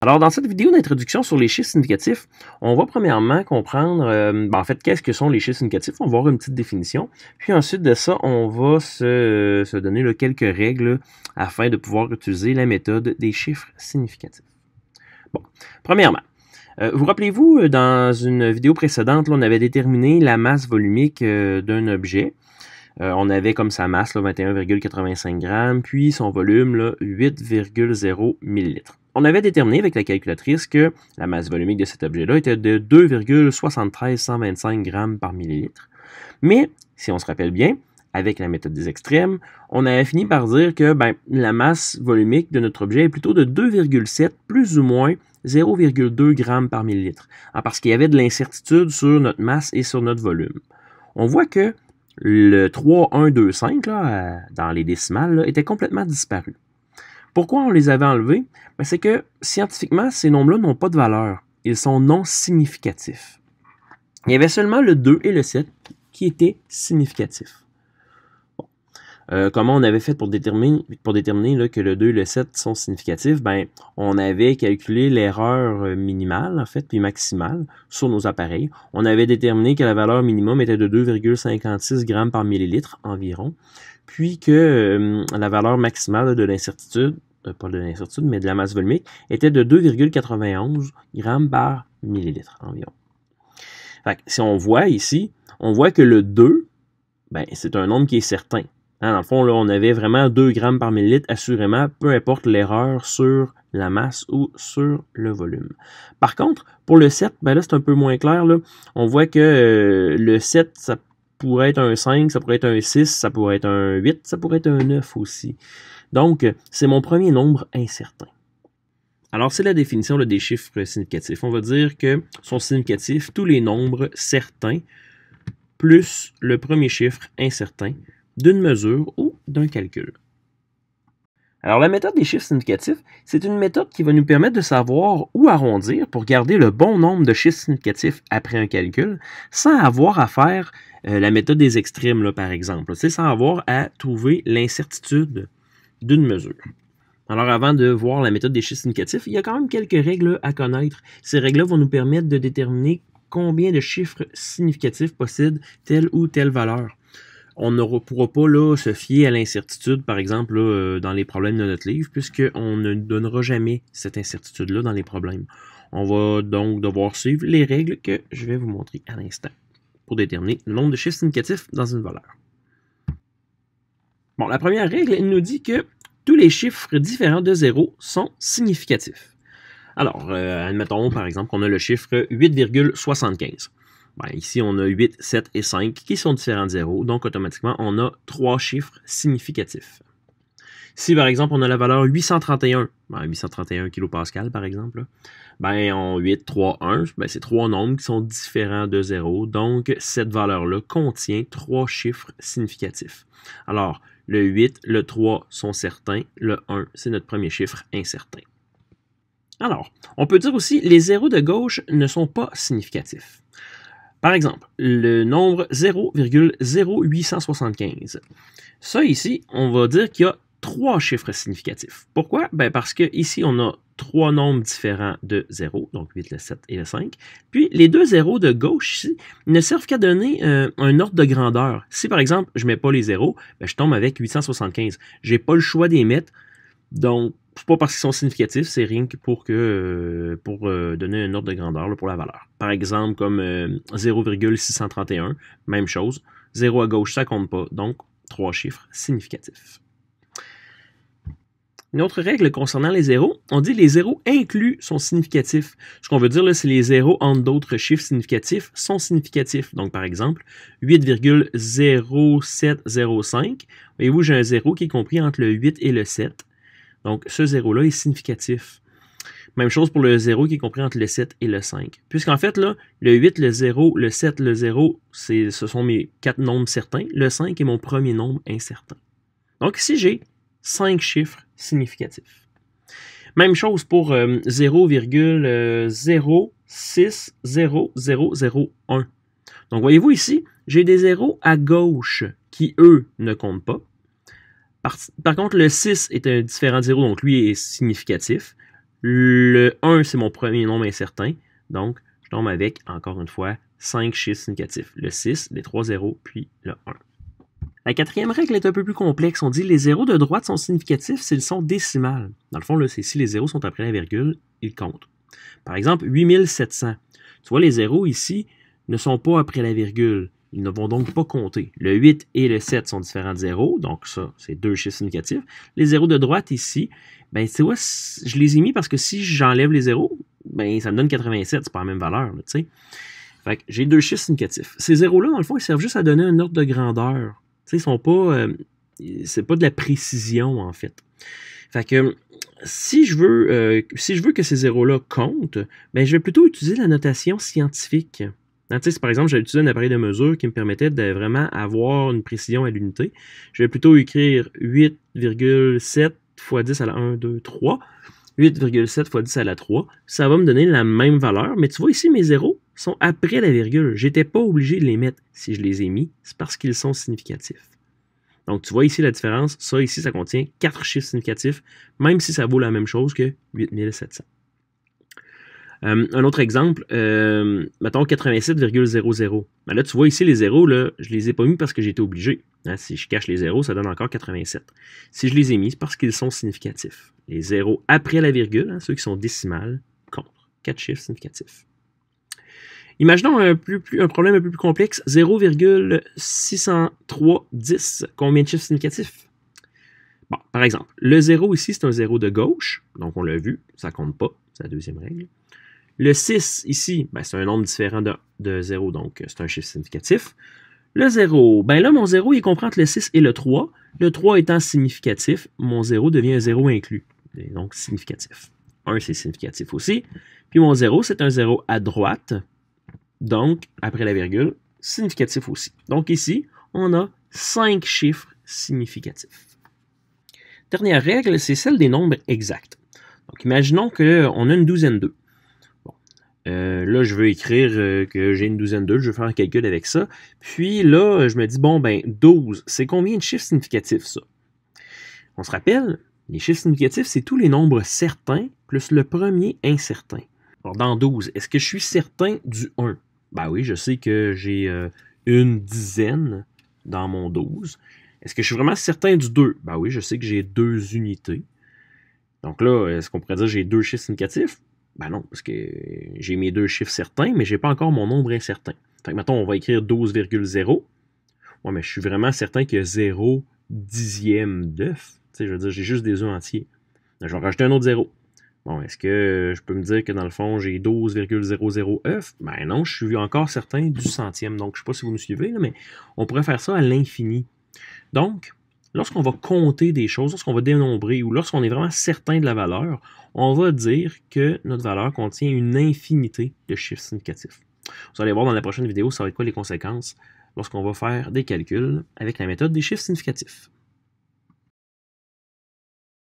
Alors, dans cette vidéo d'introduction sur les chiffres significatifs, on va premièrement comprendre, en fait, qu'est-ce que sont les chiffres significatifs. On va voir une petite définition. Puis ensuite de ça, on va se donner là, quelques règles afin de pouvoir utiliser la méthode des chiffres significatifs. Bon, premièrement, vous rappelez-vous, dans une vidéo précédente, là, on avait déterminé la masse volumique d'un objet. On avait comme sa masse 21,85 grammes, puis son volume 8,0 millilitres. On avait déterminé avec la calculatrice que la masse volumique de cet objet-là était de 2,73125 grammes par millilitre. Mais, si on se rappelle bien, avec la méthode des extrêmes, on avait fini par dire que la masse volumique de notre objet est plutôt de 2,7 plus ou moins 0,2 grammes par millilitre, parce qu'il y avait de l'incertitude sur notre masse et sur notre volume. On voit que le 3, 1, 2, 5, là, dans les décimales, là, était complètement disparu. Pourquoi on les avait enlevés? C'est que scientifiquement, ces nombres-là n'ont pas de valeur. Ils sont non significatifs. Il y avait seulement le 2 et le 7 qui étaient significatifs. Bon. Comment on avait fait pour déterminer là, que le 2 et le 7 sont significatifs? On avait calculé l'erreur minimale, en fait, puis maximale sur nos appareils. On avait déterminé que la valeur minimum était de 2,56 grammes par millilitre environ, puis que la valeur maximale de l'incertitude, pas de l'incertitude, mais de la masse volumique, était de 2,91 grammes par millilitre environ. Fait que, si on voit ici, on voit que le 2, c'est un nombre qui est certain. Dans le fond, là, on avait vraiment 2 grammes par millilitre, assurément, peu importe l'erreur sur la masse ou sur le volume. Par contre, pour le 7, là, c'est un peu moins clair. Là. On voit que le 7, ça pourrait être un 5, ça pourrait être un 6, ça pourrait être un 8, ça pourrait être un 9 aussi. Donc, c'est mon premier nombre incertain. Alors, c'est la définition là, des chiffres significatifs. On va dire que sont significatifs tous les nombres certains plus le premier chiffre incertain d'une mesure ou d'un calcul. Alors, la méthode des chiffres significatifs, c'est une méthode qui va nous permettre de savoir où arrondir pour garder le bon nombre de chiffres significatifs après un calcul, sans avoir à faire la méthode des extrêmes, là, par exemple. C'est sans avoir à trouver l'incertitude d'une mesure. Alors, avant de voir la méthode des chiffres significatifs, il y a quand même quelques règles à connaître. Ces règles-là vont nous permettre de déterminer combien de chiffres significatifs possèdent telle ou telle valeur. On ne pourra pas là, se fier à l'incertitude, par exemple, là, dans les problèmes de notre livre, puisqu'on ne donnera jamais cette incertitude-là dans les problèmes. On va donc devoir suivre les règles que je vais vous montrer à l'instant pour déterminer le nombre de chiffres significatifs dans une valeur. Bon, la première règle, elle nous dit que tous les chiffres différents de 0 sont significatifs. Alors, admettons par exemple qu'on a le chiffre 8,75. Ici, on a 8, 7 et 5 qui sont différents de 0, donc automatiquement, on a 3 chiffres significatifs. Si par exemple, on a la valeur 831, 831 kPa par exemple, en 8, 3, 1, c'est 3 nombres qui sont différents de 0, donc cette valeur-là contient 3 chiffres significatifs. Alors, le 8, le 3 sont certains, le 1, c'est notre premier chiffre incertain. Alors, on peut dire aussi, les zéros de gauche ne sont pas significatifs. Par exemple, le nombre 0,0875. Ça ici, on va dire qu'il y a 3 chiffres significatifs. Pourquoi? Parce que ici, on a 3 nombres différents de 0, donc 8, le 7 et le 5. Puis, les 2 zéros de gauche ici ne servent qu'à donner un ordre de grandeur. Si, par exemple, je ne mets pas les zéros, je tombe avec 875. Je n'ai pas le choix d'y mettre. Donc, c'est pas parce qu'ils sont significatifs, c'est rien que pour donner un ordre de grandeur là, pour la valeur. Par exemple, comme 0,631, même chose. 0 à gauche, ça compte pas. Donc, 3 chiffres significatifs. Une autre règle concernant les zéros, on dit les zéros inclus sont significatifs. Ce qu'on veut dire, là, c'est les zéros entre d'autres chiffres significatifs sont significatifs. Donc, par exemple, 8,0705. Voyez-vous, j'ai un zéro qui est compris entre le 8 et le 7. Donc, ce zéro-là est significatif. Même chose pour le 0 qui est compris entre le 7 et le 5. Puisqu'en fait, là, le 8, le 0, le 7, le 0, ce sont mes 4 nombres certains. Le 5 est mon premier nombre incertain. Donc, ici, j'ai 5 chiffres significatifs. Même chose pour 0,060001. Donc, voyez-vous ici, j'ai des zéros à gauche qui, eux, ne comptent pas. Par contre, le 6 est un différent de 0, donc lui est significatif. Le 1, c'est mon premier nombre incertain. Donc, je tombe avec, encore une fois, 5 chiffres significatifs. Le 6, les 3 zéros, puis le 1. La quatrième règle est un peu plus complexe. On dit les zéros de droite sont significatifs s'ils sont décimales. Dans le fond, là, c'est si les zéros sont après la virgule, ils comptent. Par exemple, 8700. Tu vois, les zéros ici ne sont pas après la virgule. Ils ne vont donc pas compter. Le 8 et le 7 sont différents de 0, donc ça, c'est deux chiffres significatifs. Les zéros de droite ici, ben, tu vois, je les ai mis parce que si j'enlève les zéros, ben, ça me donne 87, c'est pas la même valeur, tu sais. Fait que j'ai deux chiffres significatifs. Ces zéros-là, dans le fond, ils servent juste à donner un ordre de grandeur. Tu sais, ils sont pas... c'est pas de la précision, en fait. Fait que si je veux que ces zéros-là comptent, ben, je vais plutôt utiliser la notation scientifique. Tu sais, si par exemple, j'ai utilisé un appareil de mesure qui me permettait de vraiment avoir une précision à l'unité, je vais plutôt écrire 8,7 fois 10 à la 1, 2, 3. 8,7 fois 10 à la 3. Ça va me donner la même valeur, mais tu vois ici, mes zéros sont après la virgule. Je n'étais pas obligé de les mettre. Si je les ai mis, c'est parce qu'ils sont significatifs. Donc, tu vois ici la différence. Ça, ici, ça contient 4 chiffres significatifs, même si ça vaut la même chose que 8700. Un autre exemple, mettons 87,00. Ben là, tu vois ici les zéros, là, je ne les ai pas mis parce que j'étais obligé. Hein, si je cache les zéros, ça donne encore 87. Si je les ai mis, c'est parce qu'ils sont significatifs. Les zéros après la virgule, hein, ceux qui sont décimales, comptent. 4 chiffres significatifs. Imaginons un problème un peu plus complexe. 0,60310. Combien de chiffres significatifs? Bon, par exemple, le 0 ici, c'est un 0 de gauche. Donc, on l'a vu, ça ne compte pas. C'est la deuxième règle. Le 6 ici, ben, c'est un nombre différent de 0, donc c'est un chiffre significatif. Le 0, ben là, mon 0, il comprend entre le 6 et le 3. Le 3 étant significatif, mon 0 devient un 0 inclus, et donc significatif. 1, c'est significatif aussi. Puis mon 0, c'est un 0 à droite, donc, après la virgule, significatif aussi. Donc ici, on a 5 chiffres significatifs. Dernière règle, c'est celle des nombres exacts. Donc, imaginons qu'on a une douzaine d'œufs. Bon. Là, je veux écrire que j'ai une douzaine d'œufs, je veux faire un calcul avec ça. Puis là, je me dis, bon, ben, 12, c'est combien de chiffres significatifs, ça? On se rappelle, les chiffres significatifs, c'est tous les nombres certains plus le premier incertain. Alors, dans 12, est-ce que je suis certain du 1? Ben oui, je sais que j'ai une dizaine dans mon 12. Est-ce que je suis vraiment certain du 2? Ben oui, je sais que j'ai 2 unités. Donc là, est-ce qu'on pourrait dire que j'ai 2 chiffres significatifs? Ben non, parce que j'ai mes 2 chiffres certains, mais je n'ai pas encore mon nombre incertain. Fait que mettons, on va écrire 12,0. Ouais, mais je suis vraiment certain qu'il y a 0 dixième d'œuf. Tu sais, je veux dire, j'ai juste des œufs entiers. Là, je vais rajouter un autre 0. Bon, est-ce que je peux me dire que dans le fond, j'ai 12,00 œufs? Ben non, je suis encore certain du centième. Donc, je ne sais pas si vous me suivez, là, mais on pourrait faire ça à l'infini. Donc, lorsqu'on va compter des choses, lorsqu'on va dénombrer ou lorsqu'on est vraiment certain de la valeur, on va dire que notre valeur contient une infinité de chiffres significatifs. Vous allez voir dans la prochaine vidéo, ça va être quoi les conséquences lorsqu'on va faire des calculs avec la méthode des chiffres significatifs.